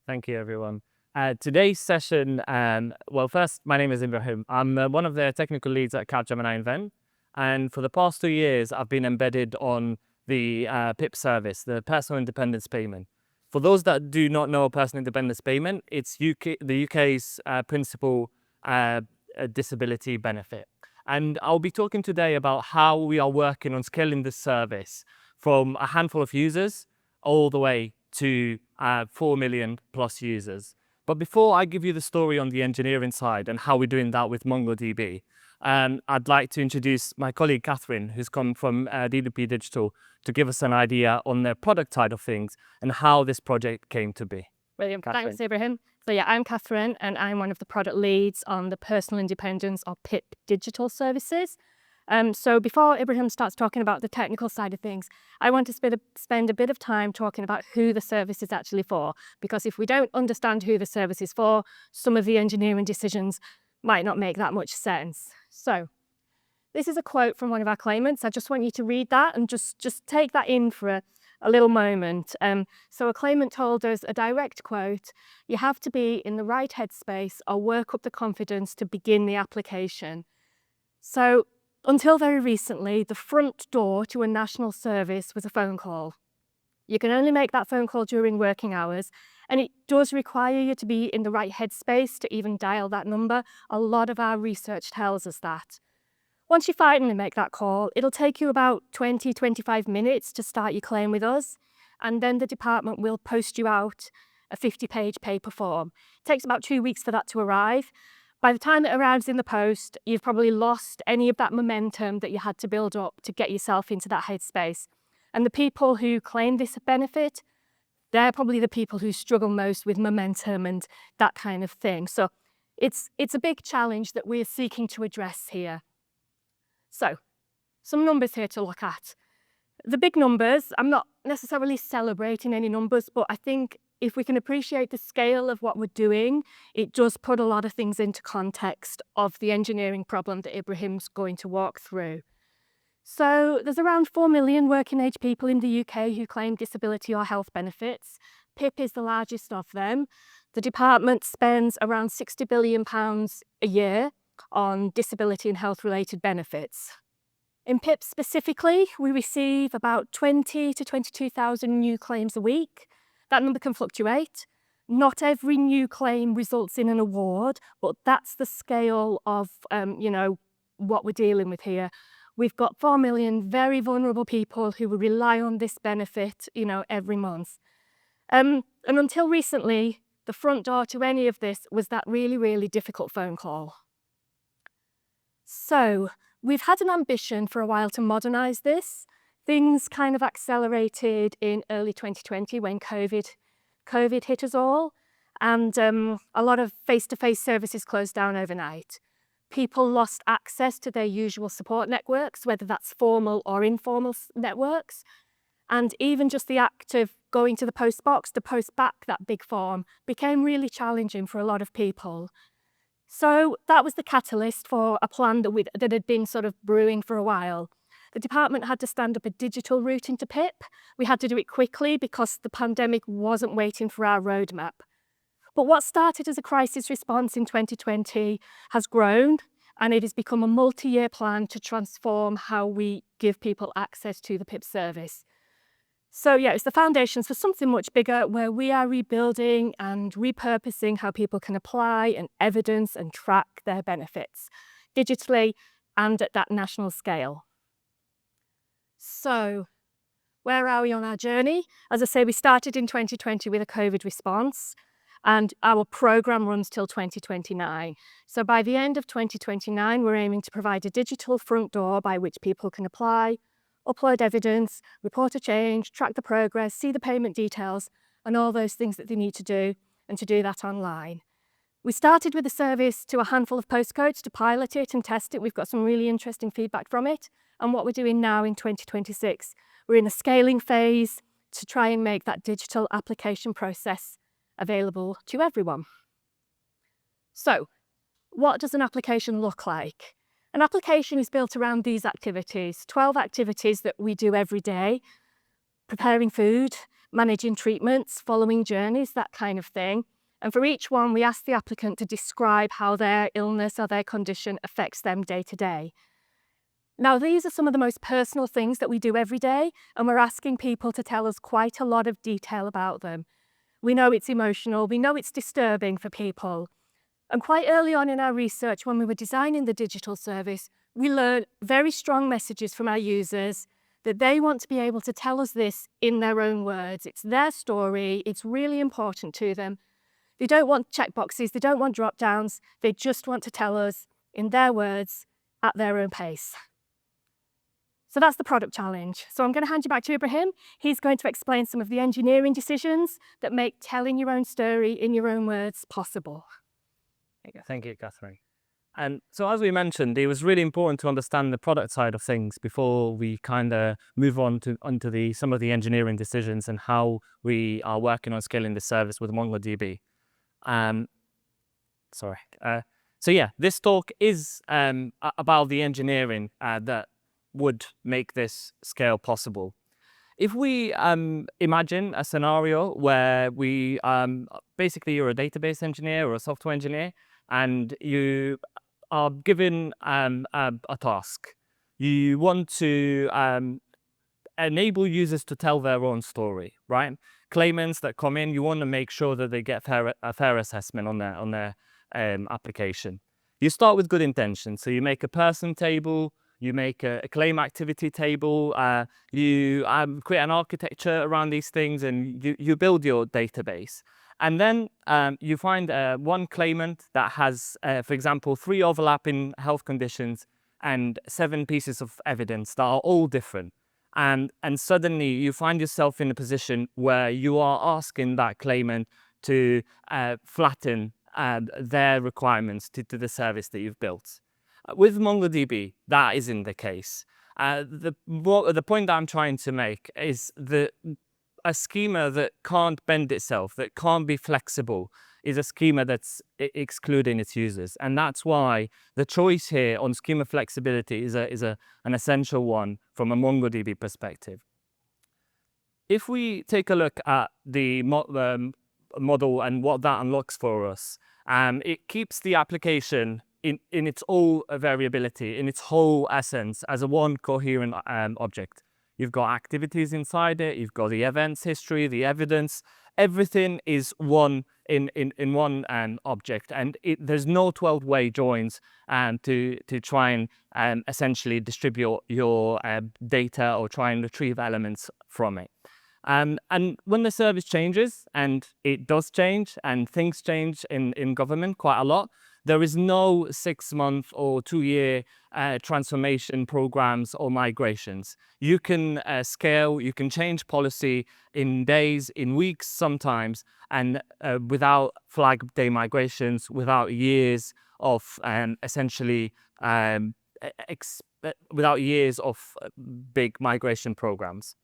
Thank you, everyone. Today's session, well, first, my name is Ibrahim. I'm one of the technical leads at Capgemini Invent. And for the past 2 years, I've been embedded on the PIP service, the Personal Independence Payment. For those that do not know Personal Independence Payment, it's the UK's principal disability benefit. And I'll be talking today about how we are working on scaling this service from a handful of users all the way to 4 million plus users. But before I give you the story on the engineering side and how we're doing that with MongoDB, I'd like to introduce my colleague Kathryn, who's come from DDP Digital, to give us an idea on the product side of things and how this project came to be. Brilliant. Thanks, Ibrahim. So yeah, I'm Kathryn, and I'm one of the product leads on the Personal Independence or PIP digital services. So before Ibrahim starts talking about the technical side of things, I want to spend a bit of time talking about who the service is actually for, because if we don't understand who the service is for, some of the engineering decisions might not make that much sense. So this is a quote from one of our claimants. I just want you to read that and just take that in for a little moment. So a claimant told us, a direct quote, "You have to be in the right headspace or work up the confidence to begin the application." So until very recently, the front door to a national service was a phone call. You can only make that phone call during working hours, and it does require you to be in the right headspace to even dial that number. A lot of our research tells us that. Once you finally make that call, it'll take you about 20-25 minutes to start your claim with us, and then the department will post you out a 50-page paper form. It takes about 2 weeks for that to arrive. By the time it arrives in the post, you've probably lost any of that momentum that you had to build up to get yourself into that headspace. And the people who claim this benefit, they're probably the people who struggle most with momentum and that kind of thing. So it's a big challenge that we're seeking to address here. So, some numbers here to look at. The big numbers, I'm not necessarily celebrating any numbers, but I think if we can appreciate the scale of what we're doing, it does put a lot of things into context of the engineering problem that Ibrahim's going to walk through. So there's around 4 million working age people in the UK who claim disability or health benefits. PIP is the largest of them. The department spends around £60 billion a year on disability and health related benefits. In PIP specifically, we receive about 20 to 22,000 new claims a week. That number can fluctuate. Not every new claim results in an award, but that's the scale of what we're dealing with here. We've got 4 million very vulnerable people who will rely on this benefit, every month. And until recently, the front door to any of this was that really, really difficult phone call. So we've had an ambition for a while to modernize this. Things kind of accelerated in early 2020 when COVID hit us all, and a lot of face-to-face services closed down overnight. People lost access to their usual support networks, whether that's formal or informal networks, and even just the act of going to the post box to post back that big form became really challenging for a lot of people. So that was the catalyst for a plan that had been sort of brewing for a while. The department had to stand up a digital route into PIP. We had to do it quickly because the pandemic wasn't waiting for our roadmap. But what started as a crisis response in 2020 has grown, and it has become a multi-year plan to transform how we give people access to the PIP service. So yeah, it's the foundations for something much bigger, where we are rebuilding and repurposing how people can apply and evidence and track their benefits digitally and at that national scale. So where are we on our journey? As I say, we started in 2020 with a COVID response, and our program runs till 2029. So by the end of 2029, we're aiming to provide a digital front door by which people can apply, upload evidence, report a change, track the progress, see the payment details, and all those things that they need to do, and to do that online. We started with the service to a handful of postcodes to pilot it and test it. We've got some really interesting feedback from it. And what we're doing now in 2026, we're in a scaling phase to try and make that digital application process available to everyone. So, what does an application look like? An application is built around these activities, 12 activities that we do every day: preparing food, managing treatments, following journeys, that kind of thing. And for each one, we ask the applicant to describe how their illness or their condition affects them day to day. Now, these are some of the most personal things that we do every day, and we're asking people to tell us quite a lot of detail about them. We know it's emotional, we know it's disturbing for people. And quite early on in our research, when we were designing the digital service, we learned very strong messages from our users that they want to be able to tell us this in their own words. It's their story, it's really important to them. They don't want checkboxes, they don't want drop-downs, they just want to tell us in their words at their own pace. So that's the product challenge. So I'm going to hand you back to Ibrahim. He's going to explain some of the engineering decisions that make telling your own story in your own words possible. Thank you, Kathryn. And so as we mentioned, it was really important to understand the product side of things before we kind of move on to onto some of the engineering decisions and how we are working on scaling the service with MongoDB. So yeah, this talk is about the engineering that would make this scale possible. If we imagine a scenario where we basically you're a database engineer or a software engineer, and you are given a task. You want to enable users to tell their own story, right? Claimants that come in, you want to make sure that they get a fair assessment on their application. You start with good intentions. So you make a person table, you make a claim activity table, you create an architecture around these things, and you build your database. And then you find one claimant that has, for example, 3 overlapping health conditions and 7 pieces of evidence that are all different. And suddenly you find yourself in a position where you are asking that claimant to flatten their requirements to the service that you've built. With MongoDB, that isn't the case. The point that I'm trying to make is that a schema that can't bend itself, that can't be flexible, is a schema that's excluding its users. And that's why the choice here on schema flexibility is an essential one from a MongoDB perspective. If we take a look at the model and what that unlocks for us, it keeps the application in its whole variability, in its whole essence, as a one coherent object. You've got activities inside it, you've got the events history, the evidence, everything is one in one object, and there's no 12-way joins to try and essentially distribute your data or try and retrieve elements from it. And when the service changes, and it does change, and things change in government quite a lot, there is no 6-month or 2-year transformation programs or migrations. You can scale, you can change policy in days, in weeks sometimes, and without flag day migrations, without years of essentially without years of big migration programs.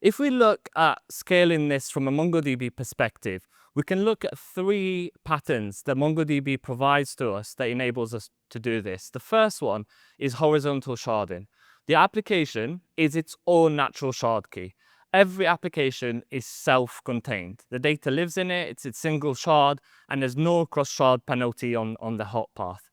If we look at scaling this from a MongoDB perspective, we can look at 3 patterns that MongoDB provides to us that enables us to do this. The first one is horizontal sharding. The application is its own natural shard key. Every application is self-contained. The data lives in it, it's its single shard, and there's no cross-shard penalty on the hot path.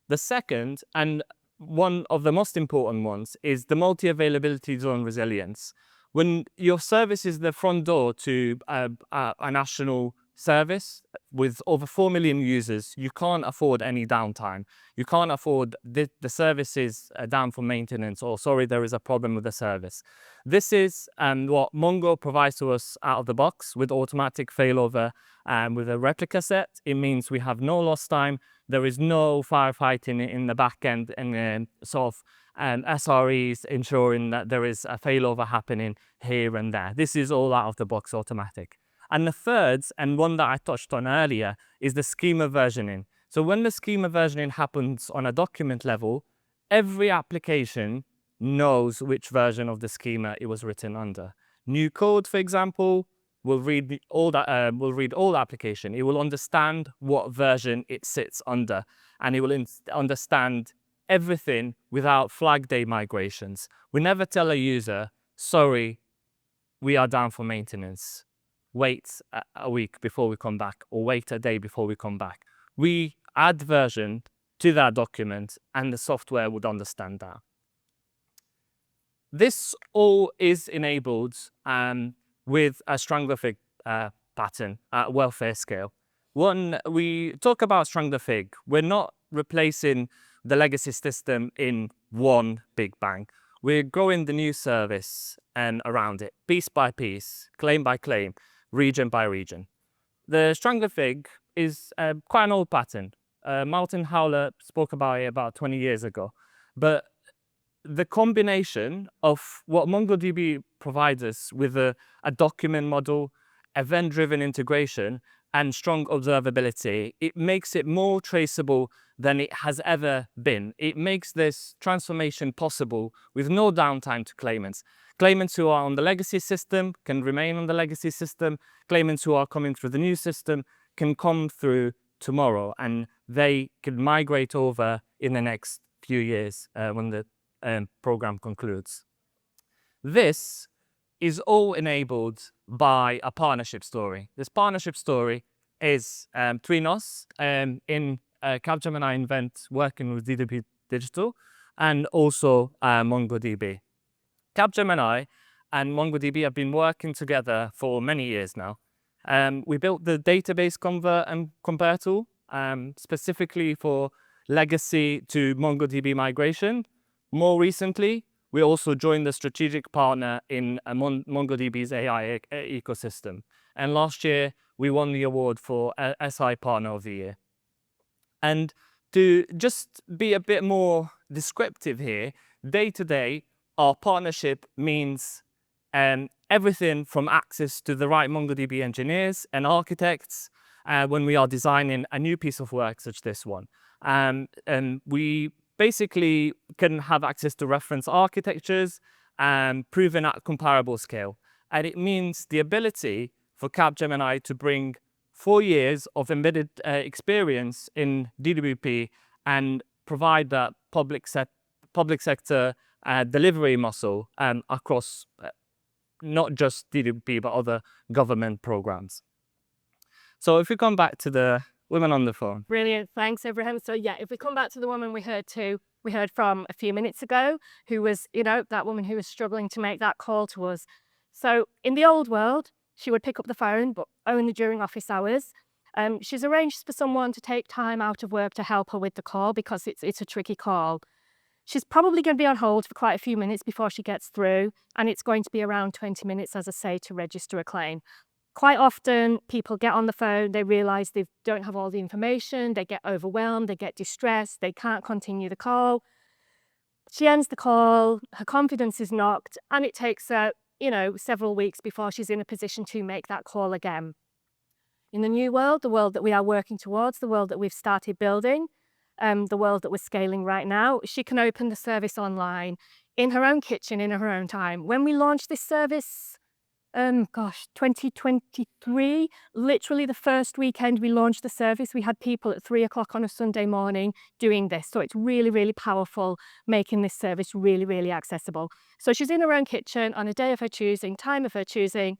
The second, and one of the most important ones, is the multi-availability zone resilience. When your service is the front door to a national service with over 4 million users, you can't afford any downtime. You can't afford the service is down for maintenance, or sorry, there is a problem with the service. This is what Mongo provides to us out of the box with automatic failover with a replica set. It means we have no lost time. There is no firefighting in the back end and sort of SREs ensuring that there is a failover happening here and there. This is all out of the box automatic. And the third, and one that I touched on earlier, is the schema versioning. So when the schema versioning happens on a document level, every application knows which version of the schema it was written under. New code, for example, will read all the application. It will understand what version it sits under, and it will understand everything without flag day migrations. We never tell a user, sorry, we are down for maintenance. Wait a week before we come back, or wait a day before we come back. We add version to that document, and the software would understand that. This all is enabled with a Strangler Fig pattern at welfare scale. When we talk about Strangler Fig, we're not replacing the legacy system in one big bang. We're growing the new service and around it, piece by piece, claim by claim, region by region. The Strangler Fig is quite an old pattern. Martin Howler spoke about it about 20 years ago. But the combination of what MongoDB provides us with a document model, event-driven integration, and strong observability, it makes it more traceable than it has ever been. It makes this transformation possible with no downtime to claimants. Claimants who are on the legacy system can remain on the legacy system. Claimants who are coming through the new system can come through tomorrow, and they can migrate over in the next few years when the program concludes. This is all enabled by a partnership story. This partnership story is between us in Capgemini Invent working with DWP Digital and also MongoDB. Capgemini and MongoDB have been working together for many years now. We built the database convert and compare tool specifically for legacy to MongoDB migration. More recently, we also joined the strategic partner in MongoDB's AI ecosystem. And last year, we won the award for SI Partner of the Year. And to just be a bit more descriptive here, day to day, our partnership means everything from access to the right MongoDB engineers and architects when we are designing a new piece of work such as this one. And we basically can have access to reference architectures and proven at comparable scale. And it means the ability for Capgemini to bring 4 years of embedded experience in DWP and provide that public sector delivery muscle across not just DWP, but other government programs. So if we come back to the women on the phone. Brilliant. Thanks, Ibrahim. So yeah, if we come back to the woman we heard from a few minutes ago, who was, that woman who was struggling to make that call to us. So in the old world, she would pick up the phone, but only during office hours. She's arranged for someone to take time out of work to help her with the call because it's a tricky call. She's probably going to be on hold for quite a few minutes before she gets through, and it's going to be around 20 minutes, as I say, to register a claim. Quite often, people get on the phone, they realise they don't have all the information, they get overwhelmed, they get distressed, they can't continue the call. She ends the call, her confidence is knocked, and it takes her, several weeks before she's in a position to make that call again. In the new world, the world that we are working towards, the world that we've started building, the world that we're scaling right now, she can open the service online in her own kitchen, in her own time. When we launched this service, 2023, literally the first weekend we launched the service, we had people at 3 o'clock on a Sunday morning doing this. So it's really, really powerful, making this service really, really accessible. So she's in her own kitchen on a day of her choosing, time of her choosing.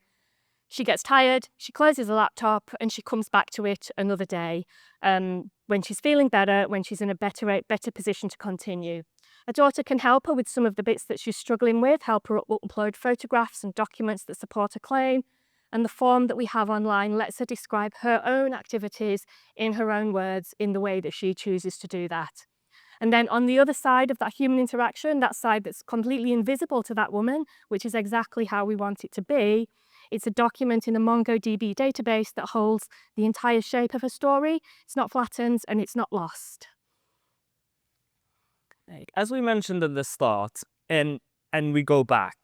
She gets tired, she closes the laptop, and she comes back to it another day when she's feeling better, when she's in a better position to continue. A daughter can help her with some of the bits that she's struggling with, help her upload photographs and documents that support a claim. And the form that we have online lets her describe her own activities in her own words in the way that she chooses to do that. And then on the other side of that human interaction, that side that's completely invisible to that woman, which is exactly how we want it to be, it's a document in a MongoDB database that holds the entire shape of her story. It's not flattened and it's not lost. As we mentioned at the start, and we go back,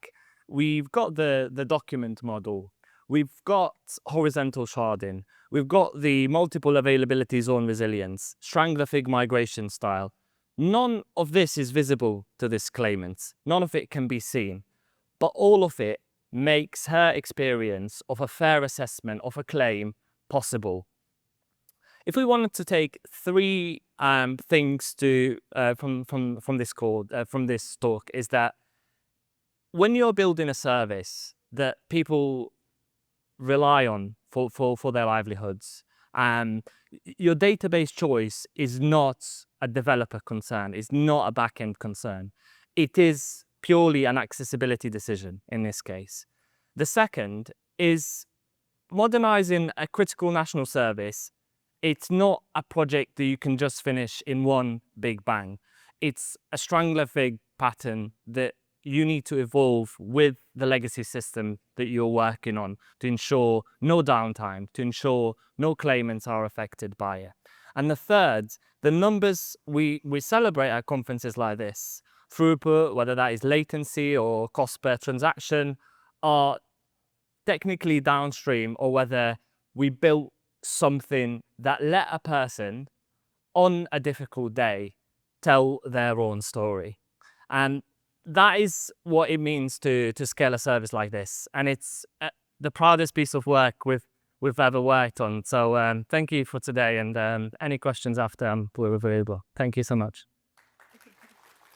we've got the document model, we've got horizontal sharding, we've got the multiple availability zone resilience, Strangler Fig migration style. None of this is visible to this claimant. None of it can be seen, but all of it makes her experience of a fair assessment of a claim possible. If we wanted to take 3 things from this talk, is that when you're building a service, that people rely on for their livelihoods. Your database choice is not a developer concern, it's not a backend concern. It is purely an accessibility decision in this case. The second is modernizing a critical national service. It's not a project that you can just finish in one big bang. It's a Strangler Fig pattern that you need to evolve with the legacy system that you're working on to ensure no downtime, to ensure no claimants are affected by it. And the third, the numbers we celebrate at conferences like this, throughput, whether that is latency or cost per transaction, are technically downstream, or whether we built something that let a person on a difficult day tell their own story. And that is what it means to scale a service like this. And it's the proudest piece of work we've ever worked on. So thank you for today, and any questions after, we're available. Thank you so much.